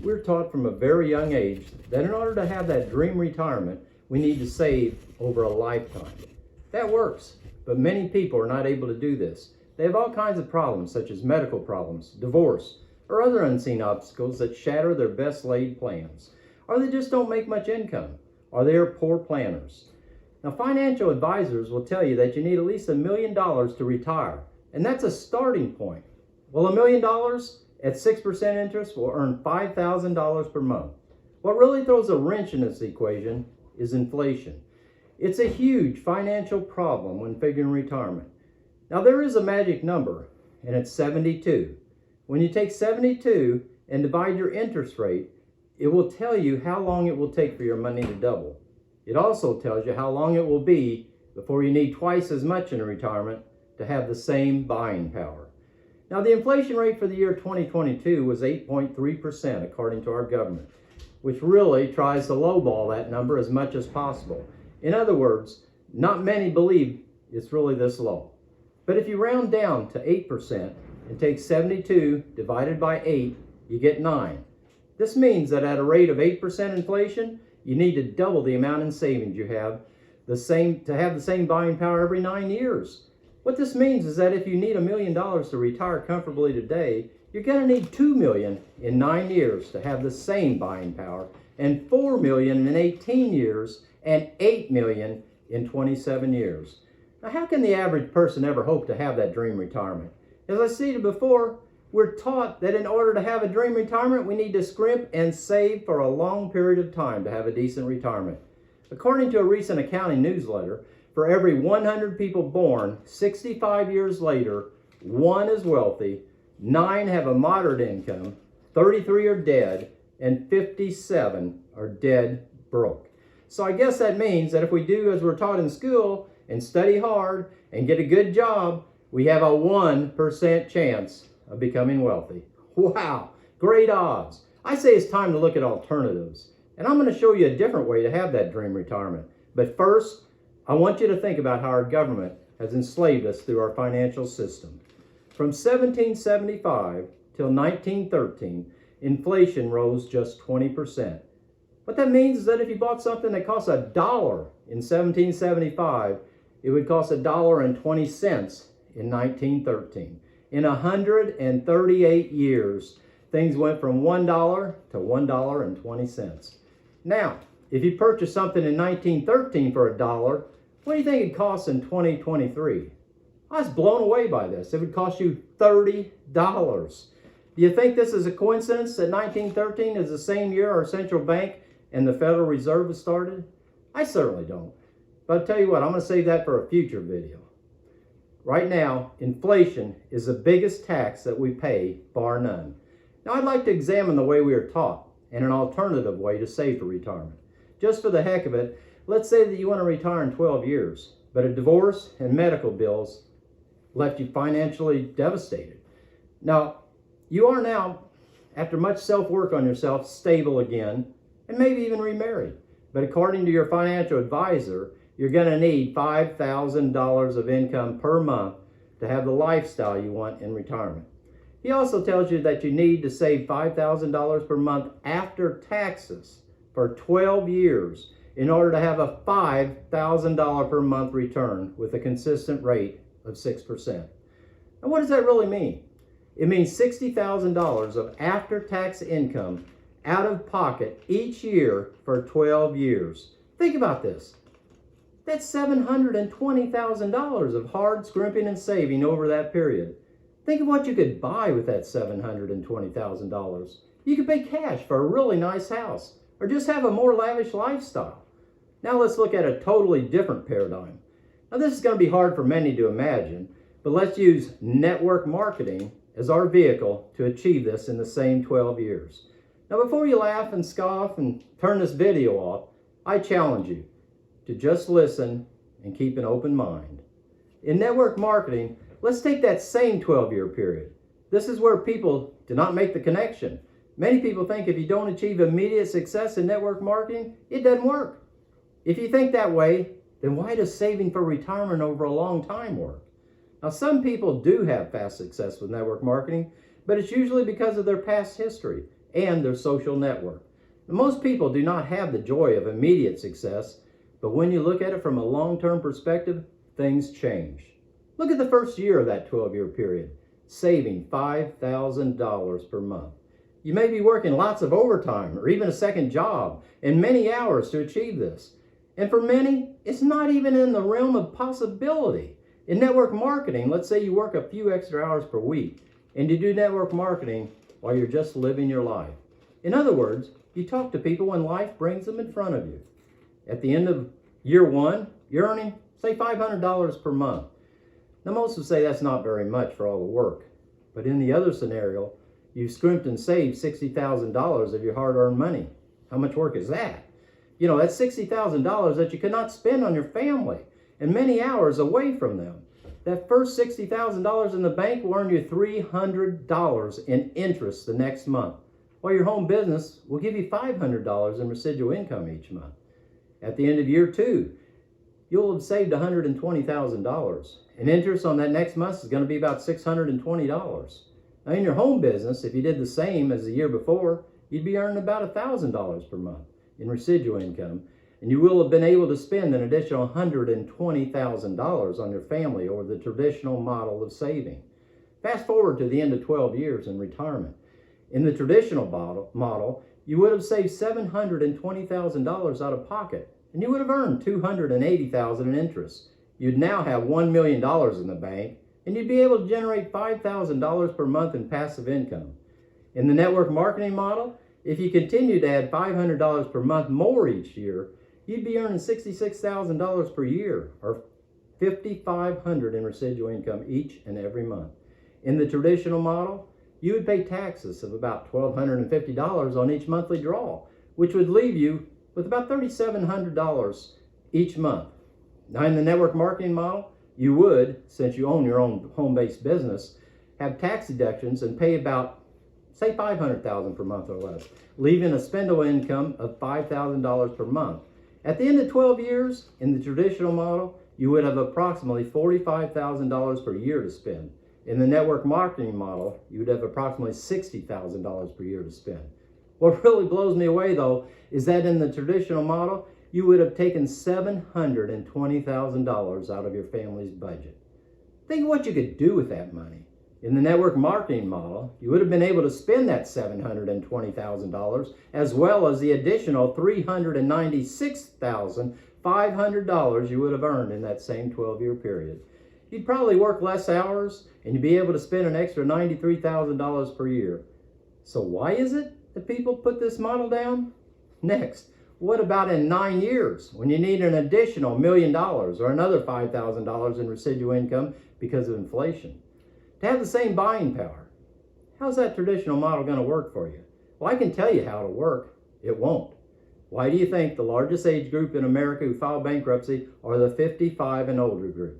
We're taught from a very young age that in order to have that dream retirement, we need to save over a lifetime. That works, but many people are not able to do this. They have all kinds of problems, such as medical problems, divorce, or other unseen obstacles that shatter their best laid plans. Or they just don't make much income, or they are poor planners. Now, financial advisors will tell you that you need at least $1 million to retire, and that's a starting point. Well, $1 million at 6% interest will earn $5,000 per month. What really throws a wrench in this equation is inflation. It's a huge financial problem when figuring retirement. Now, there is a magic number, and it's 72. When you take 72 and divide your interest rate, it will tell you how long it will take for your money to double. It also tells you how long it will be before you need twice as much in retirement to have the same buying power. Now, the inflation rate for the year 2022 was 8.3% according to our government, which really tries to lowball that number as much as possible. In other words, not many believe it's really this low. But if you round down to 8% and take 72 divided by 8, you get 9. This means that at a rate of 8% inflation, you need to double the amount in savings you have to have the same buying power every 9 years. What this means is that if you need $1 million to retire comfortably today, you're going to need $2 million in 9 years to have the same buying power, and $4 million in 18 years, and $8 million in 27 years. Now, how can the average person ever hope to have that dream retirement? As I stated before, we're taught that in order to have a dream retirement, we need to scrimp and save for a long period of time to have a decent retirement. According to a recent accounting newsletter, for every 100 people born 65 years later, 1 is wealthy, 9 have a moderate income, 33 are dead, and 57 are dead broke. So I guess that means that if we do as we're taught in school and study hard and get a good job, we have a 1% chance of becoming wealthy. Wow, great odds. I say it's time to look at alternatives. And I'm going to show you a different way to have that dream retirement. But first, I want you to think about how our government has enslaved us through our financial system. From 1775 till 1913, inflation rose just 20%. What that means is that if you bought something that cost $1 in 1775, it would cost $1.20 in 1913. In 138 years, things went from $1 to $1.20. Now, if you purchased something in 1913 for $1, what do you think it costs in 2023? I was blown away by this. It would cost you $30. Do you think this is a coincidence that 1913 is the same year our central bank and the Federal Reserve was started? I certainly don't. But I'll tell you what, I'm going to save that for a future video. Right now, inflation is the biggest tax that we pay, bar none. Now, I'd like to examine the way we are taught and an alternative way to save for retirement. Just for the heck of it, let's say that you want to retire in 12 years, but a divorce and medical bills left you financially devastated. Now, you are now, after much self-work on yourself, stable again, and maybe even remarried. But according to your financial advisor, you're going to need $5,000 of income per month to have the lifestyle you want in retirement. He also tells you that you need to save $5,000 per month after taxes for 12 years in order to have a $5,000 per month return with a consistent rate of 6%. And what does that really mean? It means $60,000 of after-tax income out of pocket each year for 12 years. Think about this. That's $720,000 of hard scrimping and saving over that period. Think of what you could buy with that $720,000. You could pay cash for a really nice house or just have a more lavish lifestyle. Now let's look at a totally different paradigm. Now this is going to be hard for many to imagine, but let's use network marketing as our vehicle to achieve this in the same 12 years. Now before you laugh and scoff and turn this video off, I challenge you to just listen and keep an open mind. In network marketing, let's take that same 12-year period. This is where people do not make the connection. Many people think if you don't achieve immediate success in network marketing, it doesn't work. If you think that way, then why does saving for retirement over a long time work? Now, some people do have fast success with network marketing, but it's usually because of their past history and their social network. Now, most people do not have the joy of immediate success, but when you look at it from a long-term perspective, things change. Look at the first year of that 12-year period, saving $5,000 per month. You may be working lots of overtime or even a second job and many hours to achieve this. And for many, it's not even in the realm of possibility. In network marketing, let's say you work a few extra hours per week and you do network marketing while you're just living your life. In other words, you talk to people when life brings them in front of you. At the end of year one, you're earning, say, $500 per month. Now, most would say that's not very much for all the work. But in the other scenario, you scrimped and saved $60,000 of your hard-earned money. How much work is that? You know, that's $60,000 that you could not spend on your family and many hours away from them. That first $60,000 in the bank will earn you $300 in interest the next month, while your home business will give you $500 in residual income each month. At the end of year two, you'll have saved $120,000, and interest on that next month is going to be about $620. Now, in your home business, if you did the same as the year before, you'd be earning about $1,000 per month in residual income, and you will have been able to spend an additional $120,000 on your family over the traditional model of saving. Fast forward to the end of 12 years in retirement. In the traditional model, you would have saved $720,000 out of pocket, and you would have earned $280,000 in interest. You'd now have $1 million in the bank, and you'd be able to generate $5,000 per month in passive income. In the network marketing model, if you continue to add $500 per month more each year, you'd be earning $66,000 per year, or $5,500 in residual income each and every month. In the traditional model, you would pay taxes of about $1,250 on each monthly draw, which would leave you with about $3,700 each month. Now, in the network marketing model, you would, since you own your own home-based business, have tax deductions and pay about, say, $500,000 per month or less, leaving a spendable income of $5,000 per month. At the end of 12 years, in the traditional model, you would have approximately $45,000 per year to spend. In the network marketing model, you would have approximately $60,000 per year to spend. What really blows me away, though, is that in the traditional model, you would have taken $720,000 out of your family's budget. Think of what you could do with that money. In the network marketing model, you would have been able to spend that $720,000 as well as the additional $396,500 you would have earned in that same 12-year period. You'd probably work less hours and you'd be able to spend an extra $93,000 per year. So why is it that people put this model down? Next, what about in 9 years when you need an additional $1 million or another $5,000 in residual income because of inflation? To have the same buying power, how's that traditional model going to work for you? Well, I can tell you how it'll work. It won't. Why do you think the largest age group in America who file bankruptcy are the 55 and older group?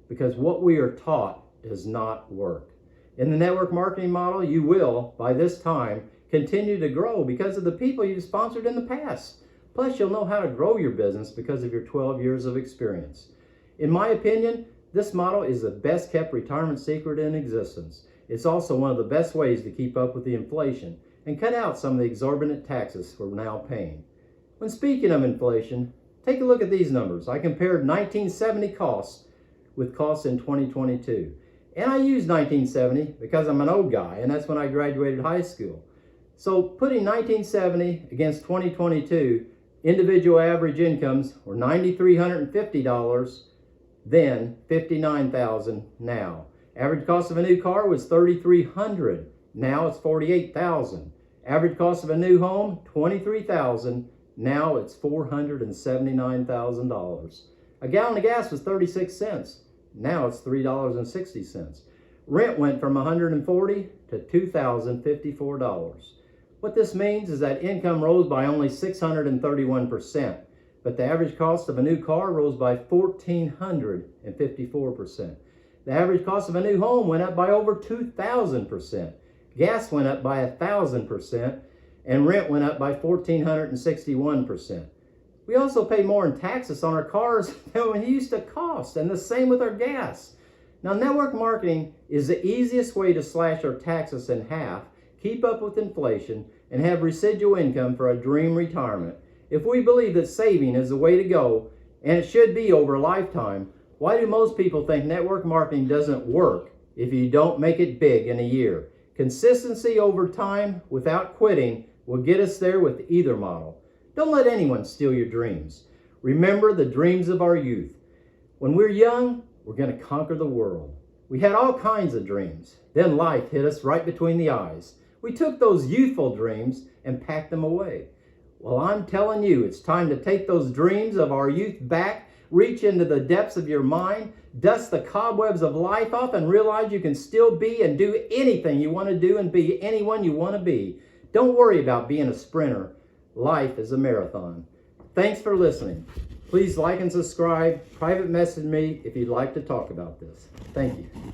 Because what we are taught does not work. In the network marketing model, you will, by this time, continue to grow because of the people you've sponsored in the past. Plus, you'll know how to grow your business because of your 12 years of experience. In my opinion, this model is the best kept retirement secret in existence. It's also one of the best ways to keep up with the inflation and cut out some of the exorbitant taxes we're now paying. When speaking of inflation, take a look at these numbers. I compared 1970 costs with costs in 2022. And I used 1970 because I'm an old guy and that's when I graduated high school. So putting 1970 against 2022, individual average incomes were $9,350 then, $59,000 now. Average cost of a new car was $3,300. Now it's $48,000. Average cost of a new home, $23,000. Now it's $479,000. A gallon of gas was 36 cents. Now it's $3.60. Rent went from $140 to $2,054. What this means is that income rose by only 631%, but the average cost of a new car rose by 1,454%. The average cost of a new home went up by over 2,000%. Gas went up by 1,000%, and rent went up by 1,461%. We also pay more in taxes on our cars than it used to cost, and the same with our gas. Now, network marketing is the easiest way to slash our taxes in half, keep up with inflation, and have residual income for a dream retirement. If we believe that saving is the way to go, and it should be over a lifetime, why do most people think network marketing doesn't work if you don't make it big in a year? Consistency over time without quitting will get us there with either model. Don't let anyone steal your dreams. Remember the dreams of our youth. When we're young, we're going to conquer the world. We had all kinds of dreams. Then life hit us right between the eyes. We took those youthful dreams and packed them away. Well, I'm telling you, it's time to take those dreams of our youth back, reach into the depths of your mind, dust the cobwebs of life off, and realize you can still be and do anything you want to do and be anyone you want to be. Don't worry about being a sprinter. Life is a marathon. Thanks for listening. Please like and subscribe. Private message me if you'd like to talk about this. Thank you.